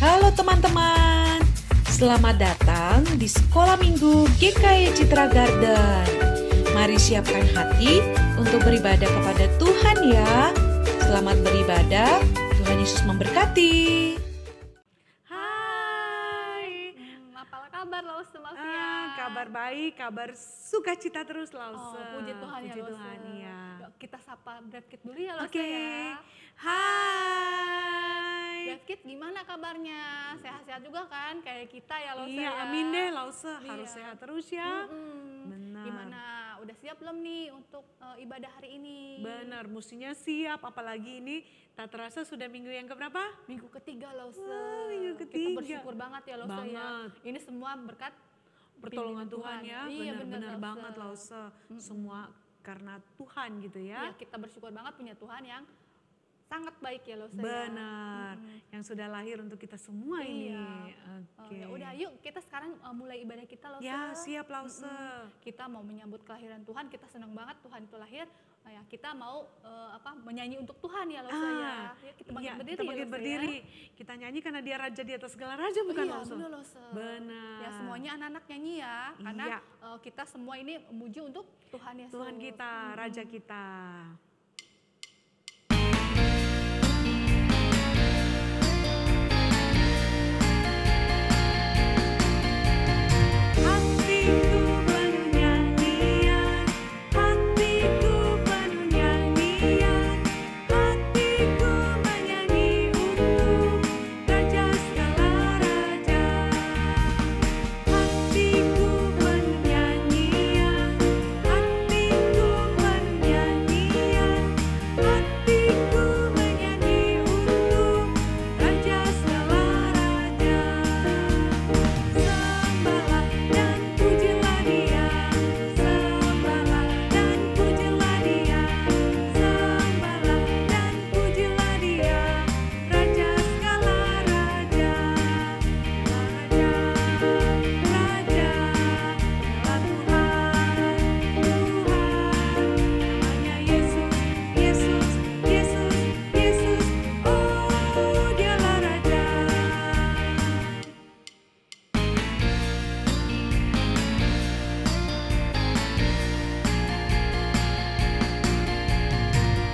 Halo teman-teman, selamat datang di Sekolah Minggu GKI Citra Garden. Mari siapkan hati untuk beribadah kepada Tuhan ya. Selamat beribadah, Tuhan Yesus memberkati. Hai, Apalah kabar Lause Mafia? kabar baik, kabar sukacita terus Lause. Puji Tuhan ya Puji Lause. Tuhan, iya. Yuk, kita sapa Brad Kid dulu ya Lause Oke, ya. hai. Brad Kid gimana kabarnya? Sehat-sehat juga kan kayak kita ya Lause Iya, ya? amin deh Lause, harus Iya. sehat terus ya. Benar. Gimana? Udah siap belum nih untuk ibadah hari ini? Benar, mestinya siap, apalagi ini tak terasa sudah minggu yang keberapa? Minggu ketiga Lause. Wah, minggu Kita ketiga. bersyukur banget ya Lause ya. Banget. Ini semua berkat Pertolongan bimbingan Tuhan ya, Iya, benar-benar benar, banget Lause. Semua karena Tuhan gitu ya. Iya, kita bersyukur banget punya Tuhan yang sangat baik ya Lause ya. Benar, yang sudah lahir untuk kita semua ini. Iya. Oke. Ya udah, yuk kita sekarang mulai ibadah kita Lause. Ya, siap Lause. Kita mau menyambut kelahiran Tuhan, kita senang banget Tuhan itu lahir. Ya, kita mau menyanyi untuk Tuhan ya Lause ya. Ya, kita bangkit Iya, berdiri kita ya, bangkit Lause, berdiri. ya. Kita nyanyi karena dia raja di atas segala raja, bukan Iya, Lause? benar Lause. Benar. Ya, semuanya anak-anak nyanyi ya, karena Iya. kita semua ini memuji untuk Tuhan Yesus. Tuhan kita, raja kita. Hatiku penuh nyanyian, hatiku penuh nyanyian, hatiku menyanyi untuk Raja segala raja. Hatiku penuh nyanyian, hatiku penuh nyanyian, hatiku menyanyi untuk Raja segala raja. Sembahlah dan pujilah Dia, sembahlah dan pujilah Dia, sembahlah dan pujilah Dia, Raja segala raja, raja, raja, adalah Tuhan, namanya Yesus, Yesus, Yesus, Yesus, oh Dialah Raja.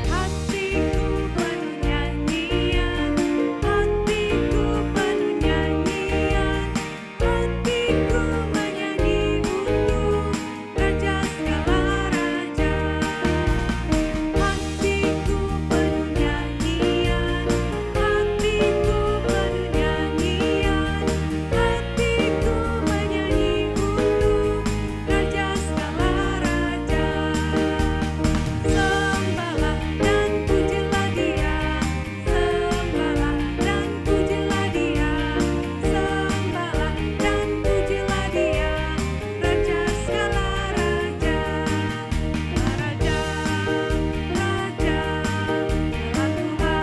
Hatiku penuh nyanyian, hatiku penuh nyanyian, hatiku menyanyi untuk Raja segala raja. Hatiku penuh nyanyian, hatiku penuh nyanyian, hatiku menyanyi untuk Raja segala raja. Sembahlah dan pujilah Dia, sembahlah dan pujilah Dia, sembahlah dan pujilah Dia, Raja segala raja, raja, raja, adalah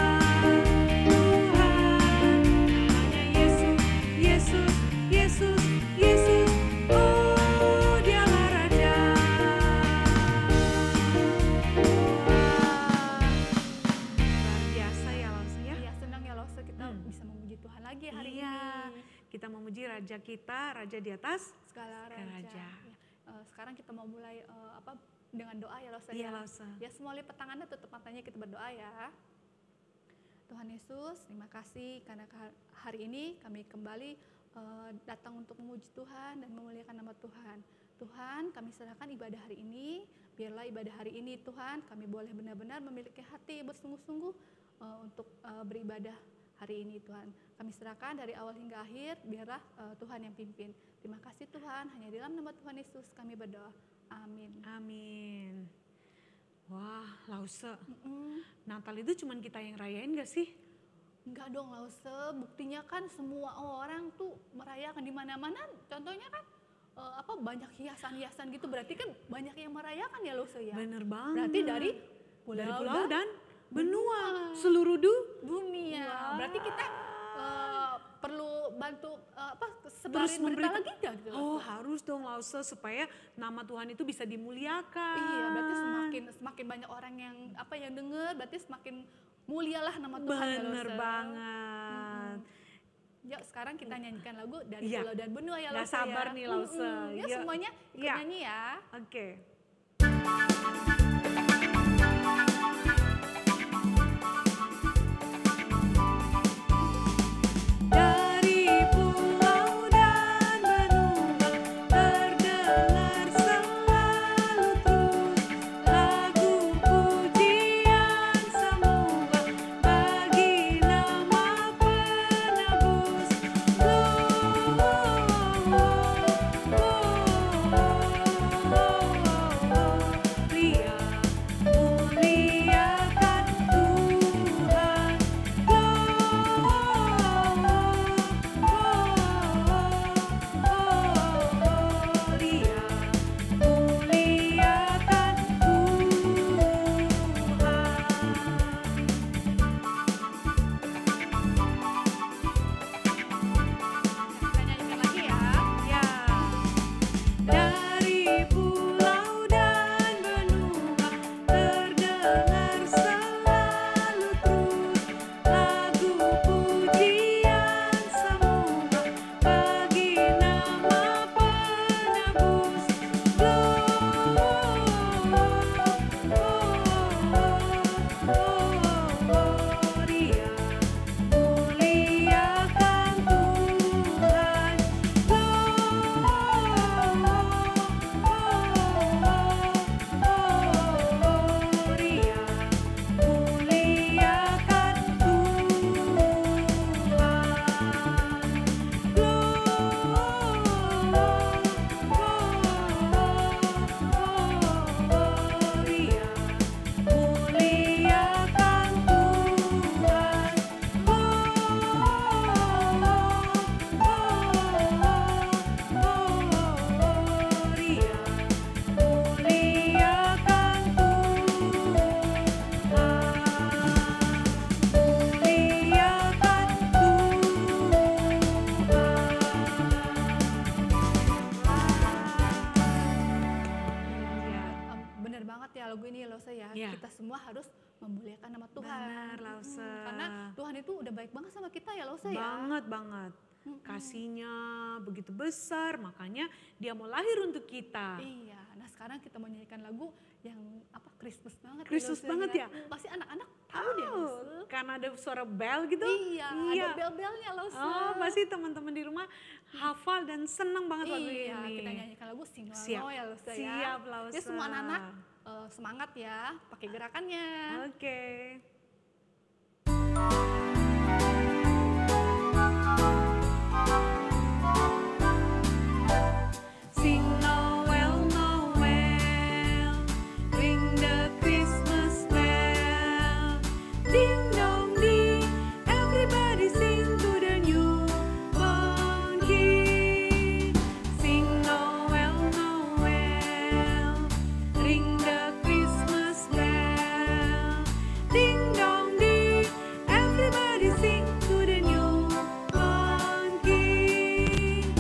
Tuhan, namanya Yesus, Yesus, Yesus, Yesus, oh Dialah Raja. Luar biasa ya Lause ya. Iya, senang ya Lause kita bisa memuji Tuhan lagi hari Iya, ini. kita memuji raja kita, raja di atas. Segala raja. raja. Ya, sekarang kita mau mulai dengan doa ya Lause. Iya ya. Lause. Ya, semua lipat tangannya, tutup matanya, kita berdoa ya. Tuhan Yesus, terima kasih karena hari ini kami kembali datang untuk memuji Tuhan dan memuliakan nama Tuhan. Tuhan, kami serahkan ibadah hari ini. Biarlah ibadah hari ini Tuhan, kami boleh benar-benar memiliki hati bersungguh-sungguh untuk beribadah hari ini Tuhan. Kami serahkan dari awal hingga akhir, biarlah Tuhan yang pimpin. Terima kasih Tuhan, hanya di dalam nama Tuhan Yesus kami berdoa. Amin. Amin. Wah, Lause. Natal itu cuman kita yang rayain gak sih? Enggak dong Lause, buktinya kan semua orang tuh merayakan di mana-mana. Contohnya kan banyak hiasan-hiasan gitu, berarti kan banyak yang merayakan ya Lause ya. Bener banget. Berarti dari pulau dan benua, seluruh dunia. Wah. Berarti kita perlu bantu terus sebarin berita lagi nggak gitu? Oh harus dong Lause supaya nama Tuhan itu bisa dimuliakan. Iya, berarti semakin banyak orang yang yang dengar, berarti semakin mulialah nama Tuhan. Bener banget. sekarang kita nyanyikan lagu dari Iya. Pulau dan Benua ya Nggak Lause sabar ya. nih, Lause. Ya Yuk. semuanya ikut Iya. nyanyi ya. Oke. Dari pulau dan benua terdengar selalu terus lagu pujian semua bagi nama penebus. Gloria, muliakan Tuhan. Gloria, muliakan Kita nyanyikan lagi ya. Tuhan. Ya. Dari pulau dan benua terdengar selalu terus lagu pujian semua bagi nama penebus. Gloria, muliakan Tuhan. Gloria, muliakan Tuhan. Gloria, muliakan Tuhan. Gloria, muliakan Tuhan. Muliakan Tuhan. Bener banget ya lagu ini ya Lause ya. Iya. Kita semua harus memuliakan nama Tuhan. Benar, Lause. Karena Tuhan itu udah baik banget sama kita ya Lause ya. Banget banget. Kasihnya begitu besar, makanya dia mau lahir untuk kita. Iya, nah sekarang kita mau nyanyikan lagu yang apa Christmas banget. Christmas Lause banget ya? Pasti anak-anak tahu deh Lause. Karena ada suara bel gitu. Iya, ada bel-belnya Lause. Oh, pasti teman-teman di rumah hafal dan senang banget lagu Iya, ini. kita nyanyikan lagu Sing Siap. Low ya Lause ya. Siap, Lause. Ya semua anak-anak semangat ya, pakai gerakannya. Oke. Sing Noel, Noel, ring the Christmas bell. Ding dong ding, everybody sing to the newborn King. Sing Noel, Noel, ring the Christmas bell. Ding dong ding, everybody sing to the newborn King.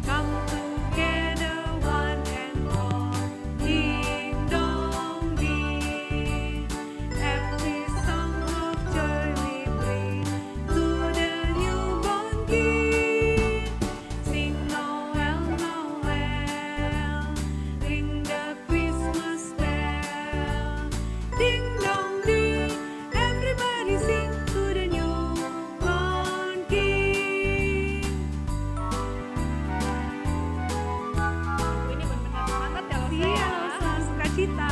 Come together one and all, ding dong ding. Every song of joy we bring to the newborn King. Sing Noel, Noel, ring the Christmas bell. Ding dong ding, everybody sing to the newborn King. Lagu ini benar-benar semangat ya Lause Iya, ya. selalu sukacita.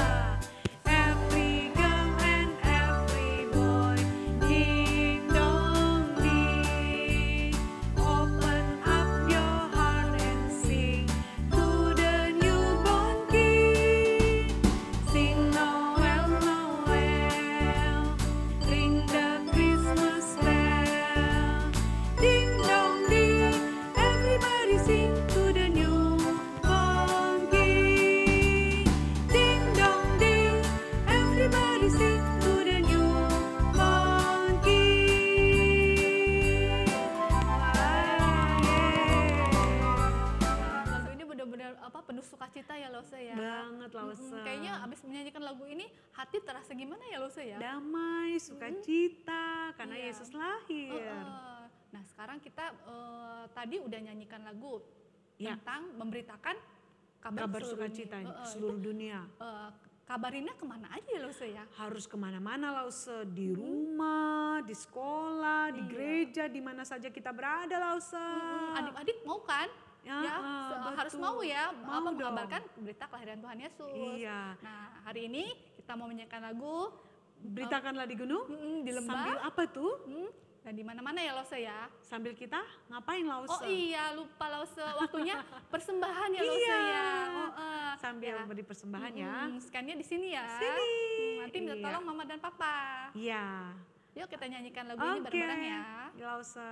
Every girl and every boy, ding dong ding. Open up your heart and sing to the newborn King. Sing Noel, Noel, ring the Christmas bell. Ding dong ding, everybody sing to the newborn King. Ding dong ding, everybody sing to the newborn King. Lagu ini benar-benar apa penuh sukacita ya Lause ya. Banget, Lause. Kayaknya abis menyanyikan lagu ini hati terasa gimana ya Lause ya? Damai, sukacita, karena Iya. Yesus lahir. Heeh. Nah sekarang kita tadi udah nyanyikan lagu Ya. tentang memberitakan kabar Kabar seluruh sukacita dunia. seluruh dunia. Kabarinnya kemana aja ya Lause ya? Harus kemana-mana Lause, di rumah, di sekolah, di Iya. gereja, di mana saja kita berada Lause. Adik-adik mau kan? Ya, Harus betul. mau ya, Mau dong. mengabarkan berita kelahiran Tuhan Yesus. Iya. Nah hari ini kita mau menyanyikan lagu Beritakanlah di gunung. di lembah. Sambil apa tuh? Dan di mana-mana ya Lause ya. Sambil kita ngapain Lause? Oh iya lupa Lause, waktunya persembahan ya Lause Iya. ya. Sambil ya. beri persembahan ya. Scan-nya di sini ya. Sini. Nanti minta Iya. tolong mama dan papa. Iya. Yuk kita nyanyikan lagu ini Oke. bareng-bareng ya. Lause.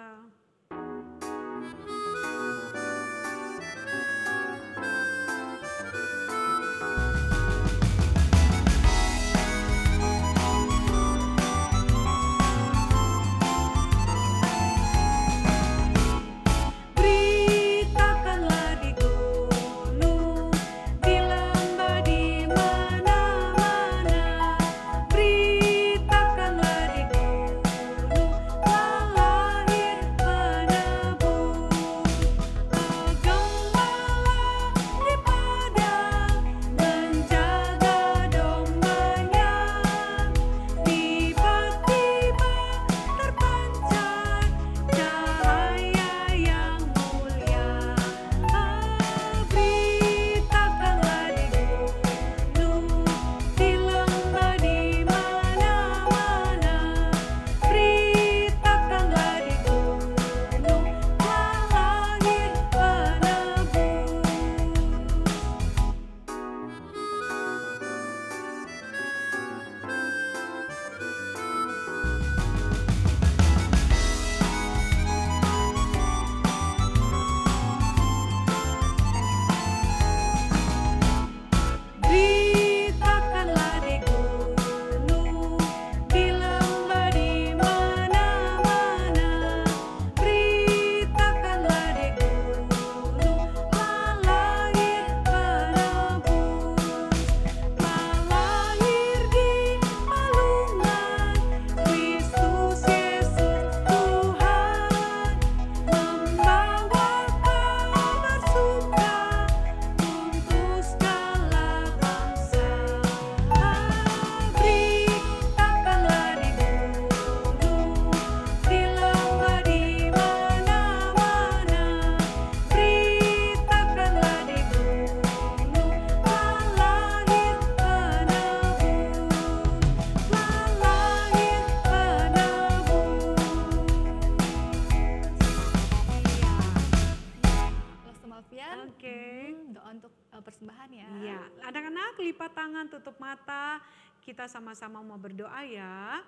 Beritakanlah di gunung, di lembah, di mana-mana. Beritakanlah di gunung, telah lahir penebus. Gembala di padang menjaga dombanya. Tiba-tiba terpancar cahaya yang mulia. Beritakanlah di gunung, di lembah, di mana-mana. Beritakanlah di gunung, telah lahir penebus. Beritakanlah di gunung, di lembah, di mana-mana. Beritakanlah di gunung, telah lahir penebus. Telah lahir di palungan Kristus Yesus Tuhan, membawa kabar suka untuk segala bangsa. Beritakanlah di gunung, di lembah, di mana-mana. Beritakanlah di gunung, telah lahir penebus. Telah lahir penebus. Lause Malvian. Oke. Doa untuk persembahan ya. Iya, anak-anak lipat tangan, tutup mata, kita sama-sama mau berdoa ya.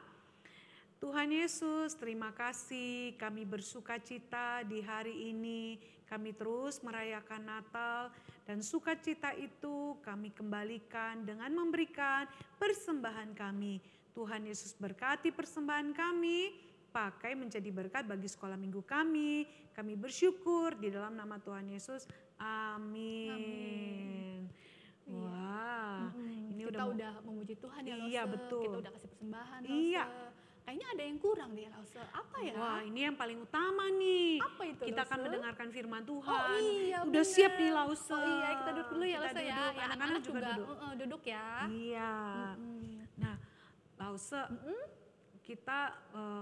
Tuhan Yesus, terima kasih kami bersuka cita di hari ini. Kami terus merayakan Natal dan sukacita itu kami kembalikan dengan memberikan persembahan kami. Tuhan Yesus berkati persembahan kami, pakai menjadi berkat bagi sekolah minggu kami. Kami bersyukur di dalam nama Tuhan Yesus. Amin. Wah, ini Kita udah memuji Tuhan ya Lause. Iya, betul. Kita udah kasih persembahan Lause. Iya. Kayaknya ada yang kurang deh Lause. Apa ya? Wah, ini yang paling utama nih. Apa itu, Kita akan Lause? mendengarkan firman Tuhan. Oh iya, Udah bener. siap nih Lause. Oh iya, kita duduk dulu ya Kita Lause ya. duduk, anak-anak juga duduk. Duduk ya. Iya. Nah, Lause, kita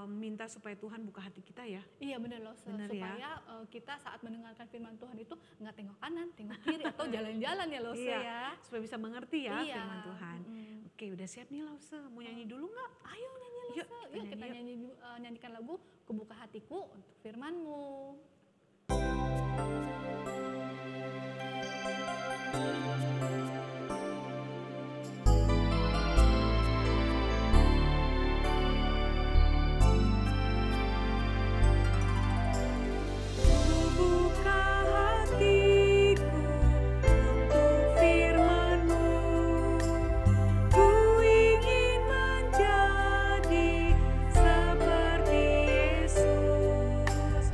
minta supaya Tuhan buka hati kita ya. Iya benar Lause. Bener ya. Supaya kita saat mendengarkan firman Tuhan itu nggak tengok kanan, tengok kiri atau jalan-jalan ya Lause Iya, ya. supaya bisa mengerti ya Iya. firman Tuhan. Oke, udah siap nih Lause. Mau nyanyi dulu nggak? Ayo nyanyi Lause. Yuk, Yuk kita nyanyi nyanyikan lagu Kubuka Hatiku untuk firman-Mu. Buka hatiku untuk firman-Mu. Ku ingin menjadi seperti Yesus,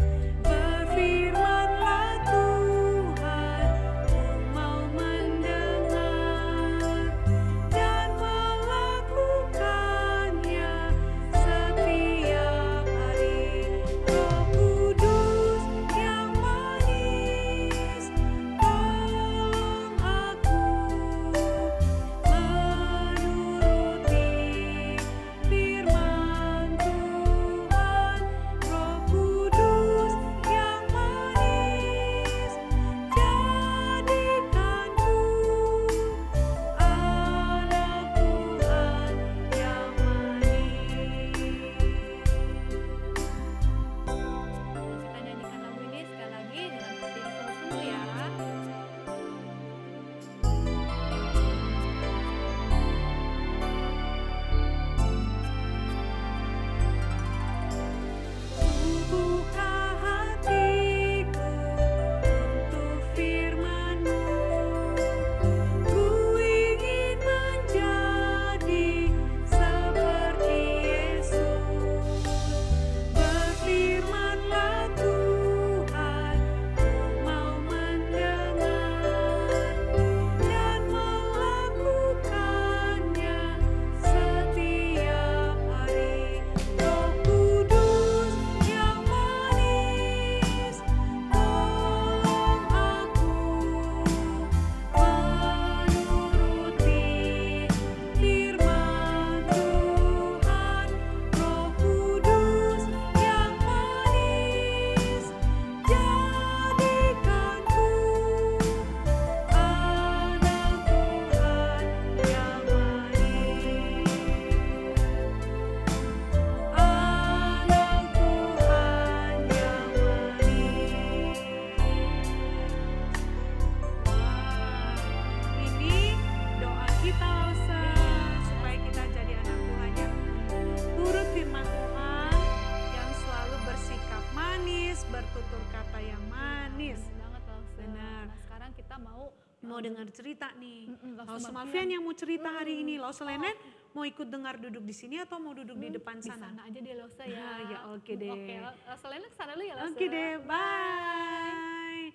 manis. Bener banget Lause. Benar. Nah sekarang kita mau Dengar cerita nih. Lause Lause Malvian yang mau cerita hari ini. Lause Lenen mau ikut dengar duduk di sini atau mau duduk di depan di sana? sana aja deh Lause ya. Ya oke deh. Oke, Lause Lenen kesana dulu ya Lause. Oke deh, bye.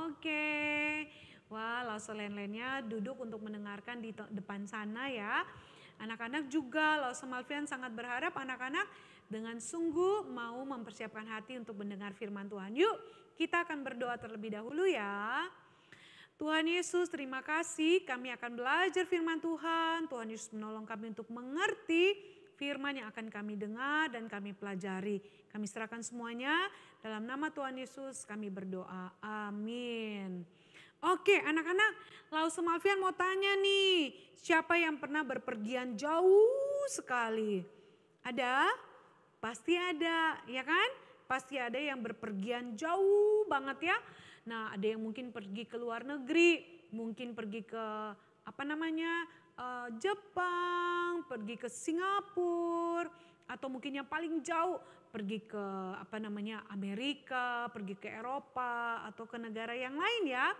Oke. Wah, Lause Lenen-Lennya duduk untuk mendengarkan di depan sana ya. Anak-anak juga, Lause Malvian sangat berharap anak-anak dengan sungguh mau mempersiapkan hati untuk mendengar firman Tuhan. Yuk, kita akan berdoa terlebih dahulu ya. Tuhan Yesus, terima kasih kami akan belajar firman Tuhan. Tuhan Yesus menolong kami untuk mengerti firman yang akan kami dengar dan kami pelajari. Kami serahkan semuanya dalam nama Tuhan Yesus kami berdoa. Amin. Oke anak-anak, Lause Malvian mau tanya nih, siapa yang pernah berpergian jauh sekali? Ada? Pasti ada, ya kan? Pasti ada yang berpergian jauh banget ya. Nah ada yang mungkin pergi ke luar negeri, mungkin pergi ke Jepang, pergi ke Singapura, atau mungkin yang paling jauh pergi ke Amerika, pergi ke Eropa atau ke negara yang lain ya.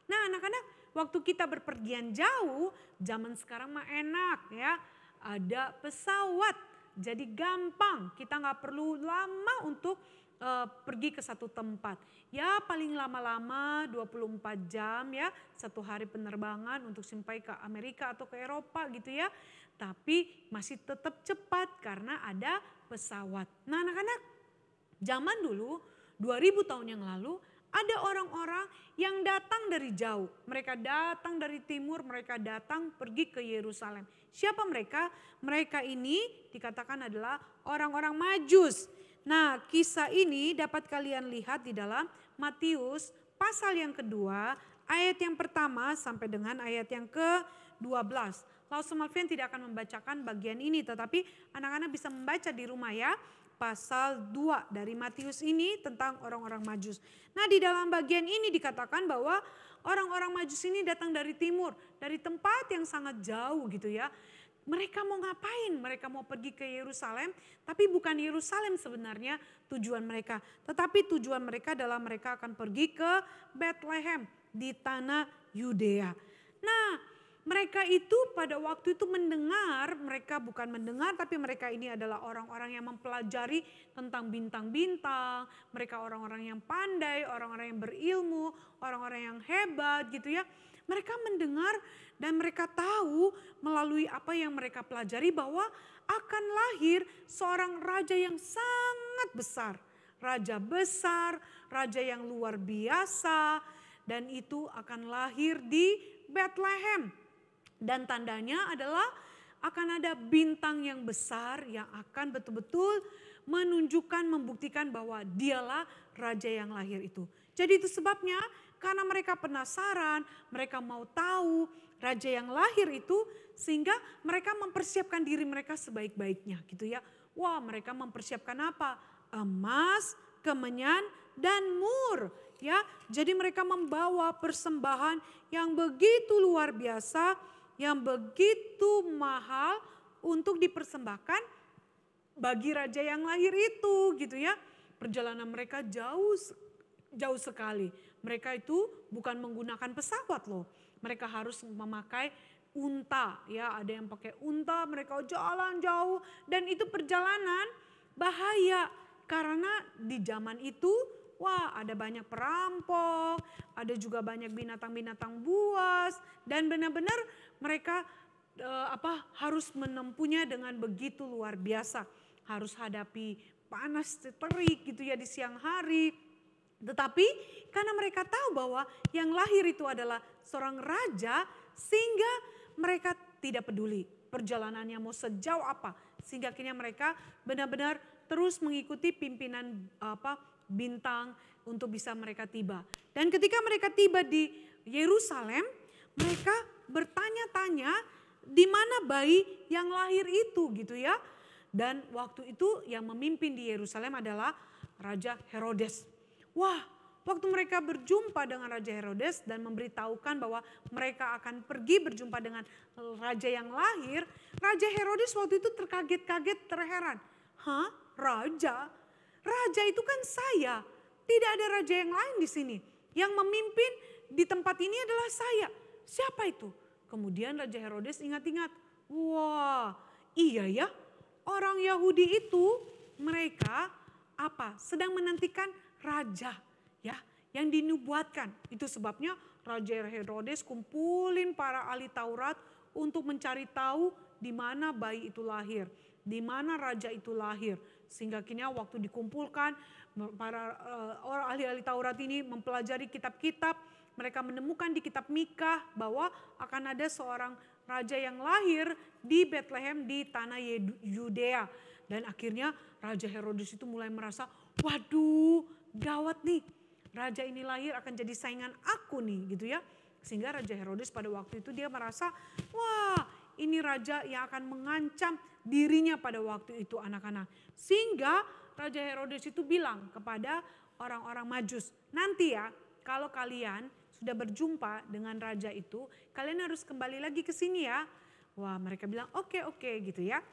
Nah anak-anak waktu kita berpergian jauh, zaman sekarang mah enak ya, ada pesawat jadi gampang, kita nggak perlu lama untuk pergi ke satu tempat. Ya paling lama-lama 24 jam ya, satu hari penerbangan untuk sampai ke Amerika atau ke Eropa gitu ya. Tapi masih tetap cepat karena ada pesawat. Nah anak-anak, zaman dulu 2000 tahun yang lalu ada orang-orang yang datang dari jauh. Mereka datang dari timur, mereka datang pergi ke Yerusalem. Siapa mereka? Mereka ini dikatakan adalah orang-orang Majus. Nah kisah ini dapat kalian lihat di dalam Matius pasal yang kedua ayat yang pertama sampai dengan ayat yang ke-12. Lause Malvian tidak akan membacakan bagian ini tetapi anak-anak bisa membaca di rumah ya. Pasal 2 dari Matius ini tentang orang-orang Majus. Nah di dalam bagian ini dikatakan bahwa orang-orang Majus ini datang dari timur. Dari tempat yang sangat jauh gitu ya. Mereka mau ngapain? Mereka mau pergi ke Yerusalem, tapi bukan Yerusalem sebenarnya tujuan mereka. Tetapi tujuan mereka adalah mereka akan pergi ke Bethlehem di tanah Yudea. Nah, mereka itu pada waktu itu mendengar, mereka bukan mendengar tapi mereka ini adalah orang-orang yang mempelajari tentang bintang-bintang. Mereka orang-orang yang pandai, orang-orang yang berilmu, orang-orang yang hebat gitu ya. Mereka mendengar dan mereka tahu melalui apa yang mereka pelajari bahwa akan lahir seorang raja yang sangat besar. Raja besar, raja yang luar biasa dan itu akan lahir di Bethlehem. Dan tandanya adalah akan ada bintang yang besar yang akan betul-betul menunjukkan, membuktikan bahwa dialah raja yang lahir itu. Jadi itu sebabnya karena mereka penasaran, mereka mau tahu raja yang lahir itu sehingga mereka mempersiapkan diri mereka sebaik-baiknya gitu ya. Wah mereka mempersiapkan apa? Emas, kemenyan dan mur ya. Jadi mereka membawa persembahan yang begitu luar biasa, yang begitu mahal untuk dipersembahkan bagi raja yang lahir itu gitu ya. Perjalanan mereka jauh sekali. Mereka itu bukan menggunakan pesawat loh. Mereka harus memakai unta ya. Ada yang pakai unta, mereka jalan jauh dan itu perjalanan bahaya. Karena di zaman itu wah ada banyak perampok, ada juga banyak binatang-binatang buas dan benar-benar mereka harus menempuhnya dengan begitu luar biasa. Harus hadapi panas terik gitu ya di siang hari. Tetapi karena mereka tahu bahwa yang lahir itu adalah seorang raja sehingga mereka tidak peduli perjalanannya mau sejauh apa. Sehingga akhirnya mereka benar-benar terus mengikuti pimpinan bintang untuk bisa mereka tiba. Dan ketika mereka tiba di Yerusalem, mereka bertanya-tanya di mana bayi yang lahir itu gitu ya. Dan waktu itu yang memimpin di Yerusalem adalah Raja Herodes. Wah, waktu mereka berjumpa dengan Raja Herodes dan memberitahukan bahwa mereka akan pergi berjumpa dengan raja yang lahir, Raja Herodes waktu itu terkaget-kaget, terheran. Hah? Raja? Raja itu kan saya. Tidak ada raja yang lain di sini. Yang memimpin di tempat ini adalah saya. Siapa itu? Kemudian Raja Herodes ingat-ingat. Wah, iya ya. Orang Yahudi itu mereka sedang menantikan raja ya yang dinubuatkan. Itu sebabnya Raja Herodes kumpulin para ahli Taurat untuk mencari tahu di mana bayi itu lahir, di mana raja itu lahir. Sehingga akhirnya waktu dikumpulkan para orang ahli-ahli Taurat ini mempelajari kitab-kitab, mereka menemukan di kitab Mikha bahwa akan ada seorang raja yang lahir di Bethlehem di tanah Yudea. Dan akhirnya Raja Herodes itu mulai merasa, waduh gawat nih, raja ini lahir akan jadi saingan aku nih gitu ya. Sehingga Raja Herodes pada waktu itu dia merasa, wah ini raja yang akan mengancam dirinya pada waktu itu anak-anak. Sehingga Raja Herodes itu bilang kepada orang-orang Majus, nanti ya kalau kalian sudah berjumpa dengan raja itu, kalian harus kembali lagi ke sini ya. Wah mereka bilang oke gitu ya.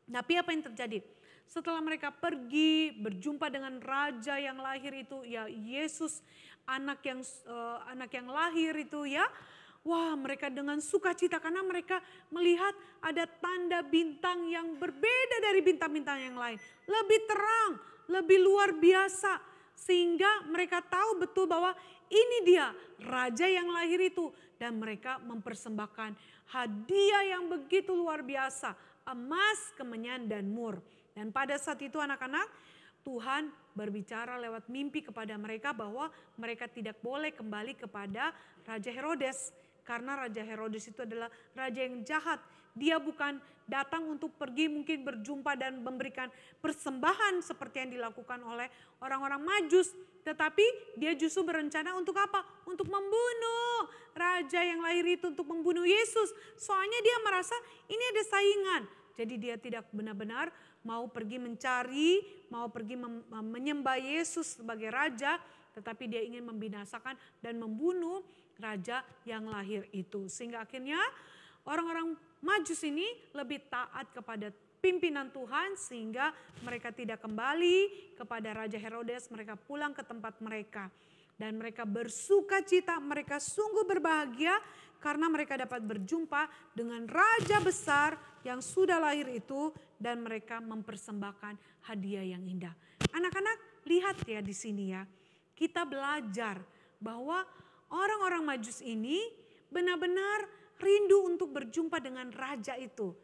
Tapi apa yang terjadi? Setelah mereka pergi berjumpa dengan raja yang lahir itu, ya Yesus anak yang lahir itu ya. Wah mereka dengan sukacita karena mereka melihat ada tanda bintang yang berbeda dari bintang-bintang yang lain. Lebih terang, lebih luar biasa. Sehingga mereka tahu betul bahwa ini dia raja yang lahir itu. Dan mereka mempersembahkan hadiah yang begitu luar biasa. Emas, kemenyan, dan mur. Dan pada saat itu anak-anak, Tuhan berbicara lewat mimpi kepada mereka bahwa mereka tidak boleh kembali kepada Raja Herodes. Karena Raja Herodes itu adalah raja yang jahat. Dia bukan datang untuk pergi mungkin berjumpa dan memberikan persembahan seperti yang dilakukan oleh orang-orang Majus. Tetapi dia justru berencana untuk apa? Untuk membunuh raja yang lahir itu, untuk membunuh Yesus. Soalnya dia merasa ini ada saingan. Jadi dia tidak benar-benar mau pergi mencari, mau pergi menyembah Yesus sebagai raja. Tetapi dia ingin membinasakan dan membunuh raja yang lahir itu. Sehingga akhirnya orang-orang Majus ini lebih taat kepada pimpinan Tuhan sehingga mereka tidak kembali kepada Raja Herodes, mereka pulang ke tempat mereka. Dan mereka bersuka cita, mereka sungguh berbahagia karena mereka dapat berjumpa dengan raja besar yang sudah lahir itu dan mereka mempersembahkan hadiah yang indah. Anak-anak lihat ya di sini ya, kita belajar bahwa orang-orang Majus ini benar-benar rindu untuk berjumpa dengan raja itu.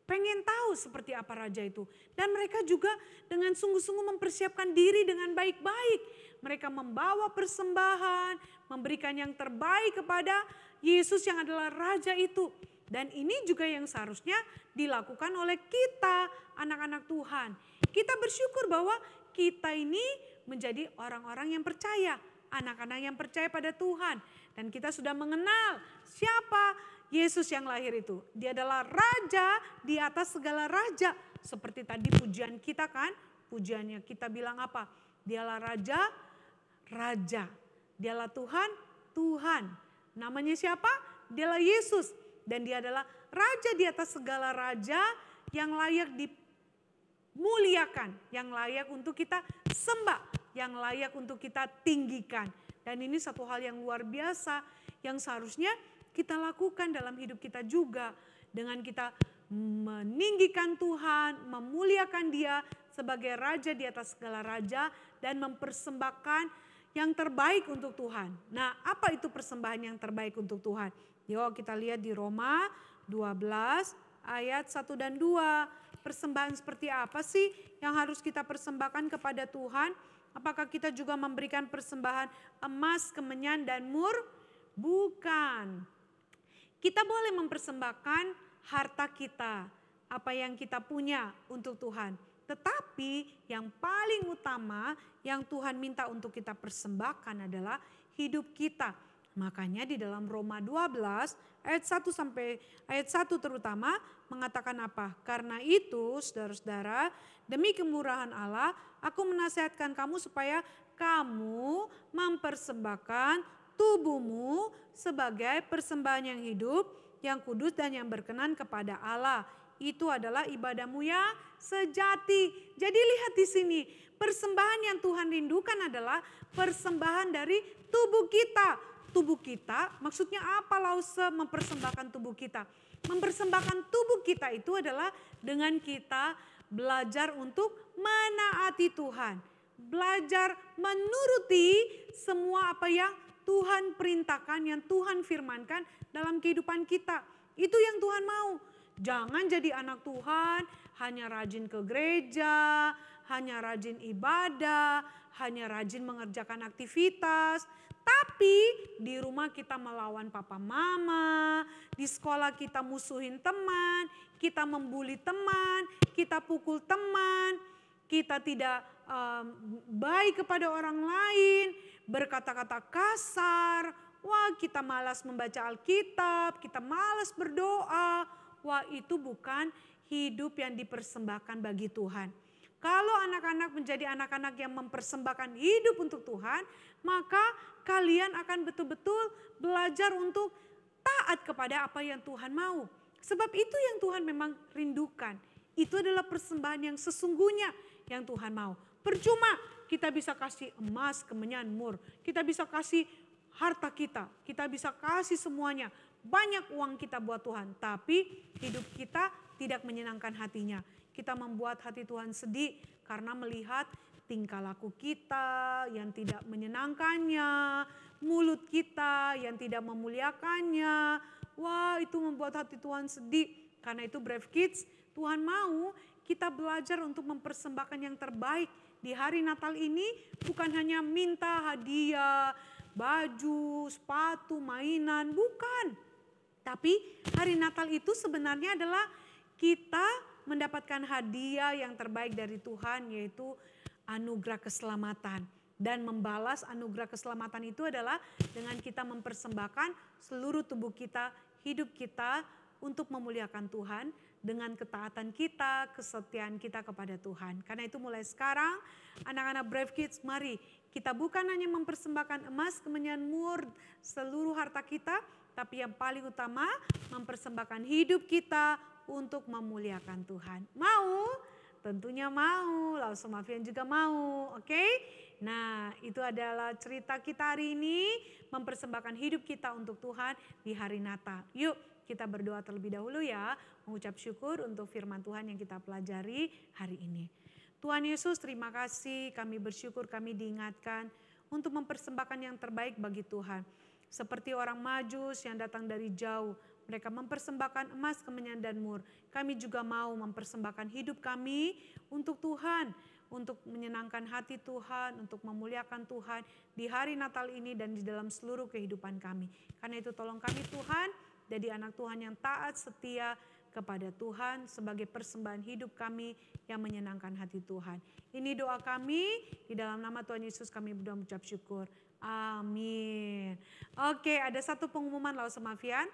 Pengen tahu seperti apa raja itu. Dan mereka juga dengan sungguh-sungguh mempersiapkan diri dengan baik-baik. Mereka membawa persembahan, memberikan yang terbaik kepada Yesus yang adalah raja itu. Dan ini juga yang seharusnya dilakukan oleh kita, anak-anak Tuhan. Kita bersyukur bahwa kita ini menjadi orang-orang yang percaya. Anak-anak yang percaya pada Tuhan. Dan kita sudah mengenal siapa Yesus yang lahir itu. Dia adalah raja di atas segala raja. Seperti tadi pujian kita kan. Pujiannya kita bilang apa? Dialah raja, raja. Dialah Tuhan, Tuhan. Namanya siapa? Dialah Yesus. Dan dia adalah raja di atas segala raja yang layak dimuliakan. Yang layak untuk kita sembah. Yang layak untuk kita tinggikan. Dan ini satu hal yang luar biasa yang seharusnya kita lakukan dalam hidup kita juga. Dengan kita meninggikan Tuhan, memuliakan Dia sebagai raja di atas segala raja. Dan mempersembahkan yang terbaik untuk Tuhan. Nah apa itu persembahan yang terbaik untuk Tuhan? Yuk kita lihat di Roma 12 ayat 1 dan 2. Persembahan seperti apa sih yang harus kita persembahkan kepada Tuhan? Apakah kita juga memberikan persembahan emas, kemenyan, dan mur? Bukan. Kita boleh mempersembahkan harta kita, apa yang kita punya untuk Tuhan. Tetapi yang paling utama yang Tuhan minta untuk kita persembahkan adalah hidup kita. Makanya di dalam Roma 12 ayat 1 sampai ayat 1 terutama mengatakan apa? Karena itu saudara-saudara, demi kemurahan Allah aku menasihatkan kamu supaya kamu mempersembahkan tubuhmu sebagai persembahan yang hidup, yang kudus dan yang berkenan kepada Allah. itu adalah ibadahmu yang sejati. Jadi lihat di sini, persembahan yang Tuhan rindukan adalah persembahan dari tubuh kita. Tubuh kita, maksudnya apa Lause mempersembahkan tubuh kita? Mempersembahkan tubuh kita itu adalah dengan kita belajar untuk menaati Tuhan. Belajar menuruti semua apa yang Tuhan perintahkan, yang Tuhan firmankan dalam kehidupan kita. Itu yang Tuhan mau. Jangan jadi anak Tuhan hanya rajin ke gereja, hanya rajin ibadah, hanya rajin mengerjakan aktivitas. Tapi di rumah kita melawan papa mama, di sekolah kita musuhin teman, kita membuli teman, kita pukul teman, kita tidak baik kepada orang lain, berkata-kata kasar, wah kita malas membaca Alkitab, kita malas berdoa. Wah itu bukan hidup yang dipersembahkan bagi Tuhan. Kalau anak-anak menjadi anak-anak yang mempersembahkan hidup untuk Tuhan, maka kalian akan betul-betul belajar untuk taat kepada apa yang Tuhan mau. Sebab itu yang Tuhan memang rindukan. Itu adalah persembahan yang sesungguhnya yang Tuhan mau. Percuma kita bisa kasih emas, kemenyan, mur. Kita bisa kasih harta kita bisa kasih semuanya. Banyak uang kita buat Tuhan, tapi hidup kita tidak menyenangkan hatinya. Kita membuat hati Tuhan sedih karena melihat tingkah laku kita yang tidak menyenangkannya, mulut kita yang tidak memuliakannya. Wah itu membuat hati Tuhan sedih. Karena itu Brave Kids, Tuhan mau kita belajar untuk mempersembahkan yang terbaik. Di hari Natal ini bukan hanya minta hadiah, baju, sepatu, mainan, bukan. Tapi hari Natal itu sebenarnya adalah kita mendapatkan hadiah yang terbaik dari Tuhan, yaitu anugerah keselamatan. Dan membalas anugerah keselamatan itu adalah dengan kita mempersembahkan seluruh tubuh kita, hidup kita untuk memuliakan Tuhan dengan ketaatan kita, kesetiaan kita kepada Tuhan. Karena itu mulai sekarang anak-anak Brave Kids, mari kita bukan hanya mempersembahkan emas, kemenyan, mur, seluruh harta kita, tapi yang paling utama mempersembahkan hidup kita untuk memuliakan Tuhan. Mau? Tentunya mau. Lause Mafian juga mau, oke? Nah itu adalah cerita kita hari ini, mempersembahkan hidup kita untuk Tuhan di hari Natal. Yuk kita berdoa terlebih dahulu ya, mengucap syukur untuk firman Tuhan yang kita pelajari hari ini. Tuhan Yesus, terima kasih, kami bersyukur kami diingatkan untuk mempersembahkan yang terbaik bagi Tuhan. Seperti orang Majus yang datang dari jauh, mereka mempersembahkan emas, kemenyan, dan mur. Kami juga mau mempersembahkan hidup kami untuk Tuhan, untuk menyenangkan hati Tuhan, untuk memuliakan Tuhan di hari Natal ini dan di dalam seluruh kehidupan kami. Karena itu tolong kami Tuhan, jadi anak Tuhan yang taat, setia kepada Tuhan sebagai persembahan hidup kami yang menyenangkan hati Tuhan. Ini doa kami, di dalam nama Tuhan Yesus kami berdoa mengucap syukur. Amin. Oke, ada satu pengumuman Lause Mafian.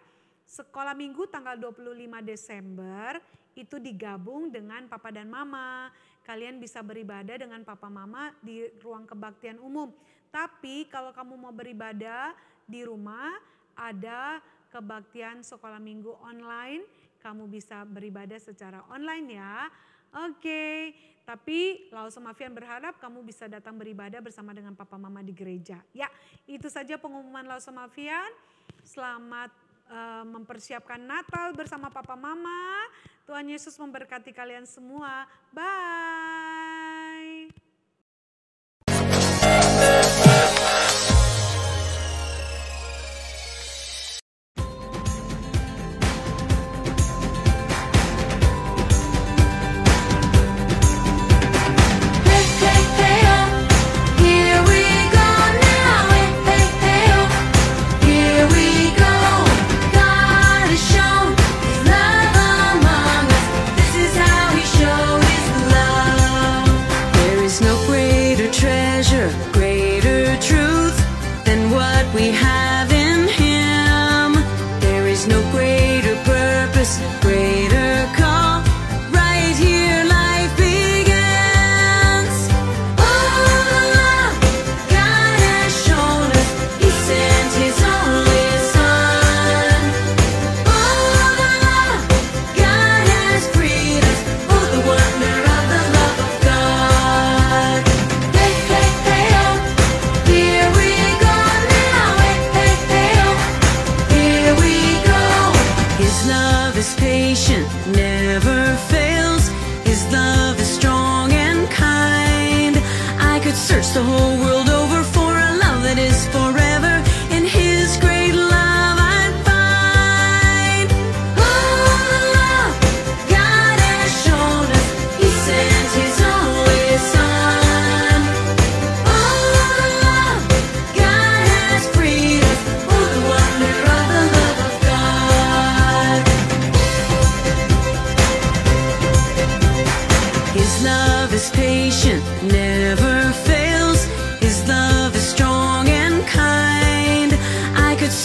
Sekolah Minggu tanggal 25 Desember itu digabung dengan Papa dan Mama. Kalian bisa beribadah dengan Papa Mama di ruang kebaktian umum. Tapi kalau kamu mau beribadah di rumah, ada kebaktian sekolah Minggu online. Kamu bisa beribadah secara online ya. Oke, tapi Lause Mafian berharap kamu bisa datang beribadah bersama dengan Papa Mama di gereja. Ya, itu saja pengumuman Lause Mafian. Selamat mempersiapkan Natal bersama Papa Mama. Tuhan Yesus memberkati kalian semua. Bye. Freedom.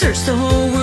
Search the whole world.